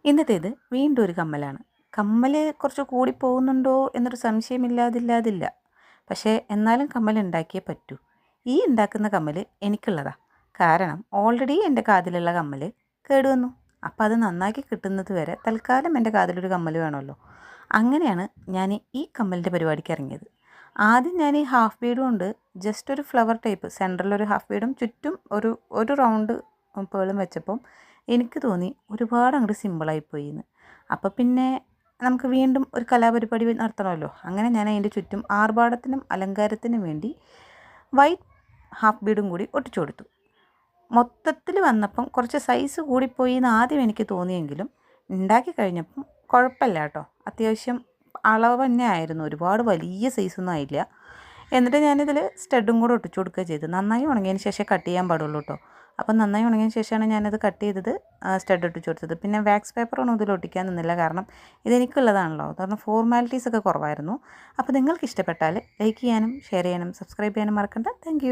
ഇന്നത്തേത് വീണ്ടും ഒരു കമ്മലാണ്. കമ്മൽ കുറച്ച് കൂടി പോകുന്നുണ്ടോ എന്നൊരു സംശയമില്ലാതില്ല. പക്ഷേ എന്നാലും കമ്മൽ ഉണ്ടാക്കിയേ പറ്റൂ. ഈ ഉണ്ടാക്കുന്ന കമ്മൽ എനിക്കുള്ളതാ. കാരണം ഓൾറെഡി എൻ്റെ കാതിലുള്ള കമ്മൽ കേടുവന്നു. അപ്പോൾ അത് നന്നാക്കി കിട്ടുന്നത് വരെ തൽക്കാലം എൻ്റെ കാതിലൊരു കമ്മൽ വേണമല്ലോ. അങ്ങനെയാണ് ഞാൻ ഈ കമ്മലിൻ്റെ പരിപാടിക്ക് ഇറങ്ങിയത്. ആദ്യം ഞാൻ ഈ ഹാഫ് ബീഡും കൊണ്ട് ജസ്റ്റ് ഒരു ഫ്ലവർ ടൈപ്പ് സെൻറ്ററിലൊരു ഹാഫ് ബീഡും ചുറ്റും ഒരു റൗണ്ട് പേളും വെച്ചപ്പം എനിക്ക് തോന്നി ഒരുപാട് അങ്ങോട്ട് സിമ്പിളായിപ്പോയി എന്ന്. അപ്പോൾ പിന്നെ നമുക്ക് വീണ്ടും ഒരു കലാപരിപാടി നടത്തണമല്ലോ. അങ്ങനെ ഞാൻ അതിൻ്റെ ചുറ്റും ആർഭാടത്തിനും അലങ്കാരത്തിനും വേണ്ടി വൈറ്റ് ഹാഫ് ബീഡും കൂടി ഒട്ടിച്ചു കൊടുത്തു. മൊത്തത്തിൽ വന്നപ്പം കുറച്ച് സൈസ് കൂടിപ്പോയി എന്ന് ആദ്യം എനിക്ക് തോന്നിയെങ്കിലും ഉണ്ടാക്കി കഴിഞ്ഞപ്പം കുഴപ്പമില്ല കേട്ടോ. അത്യാവശ്യം അളവ് തന്നെ ആയിരുന്നു, ഒരുപാട് വലിയ സൈസൊന്നും ആയില്ല. എന്നിട്ട് ഞാനിതിൽ സ്റ്റഡും കൂടെ ഒട്ടിച്ചു കൊടുക്കുക ചെയ്തു. നന്നായി ഉണങ്ങിയതിന് ശേഷം കട്ട് ചെയ്യാൻ പാടുള്ളൂ കേട്ടോ. അപ്പം നന്നായി ഉണങ്ങിയതിന് ശേഷമാണ് ഞാനത് കട്ട് ചെയ്തത്, സ്റ്റഡ് ഒട്ടിച്ചു കൊടുത്തത്. പിന്നെ വാക്സ് പേപ്പറൊന്നും ഇതിൽ ഒട്ടിക്കാൻ നിന്നില്ല, കാരണം ഇതെനിക്കുള്ളതാണല്ലോ. കാരണം ഫോർമാലിറ്റീസ് ഒക്കെ കുറവായിരുന്നു. അപ്പോൾ നിങ്ങൾക്ക് ഇഷ്ടപ്പെട്ടാൽ ലൈക്ക് ചെയ്യാനും ഷെയർ ചെയ്യാനും സബ്സ്ക്രൈബ് ചെയ്യാനും മറക്കണ്ട. താങ്ക്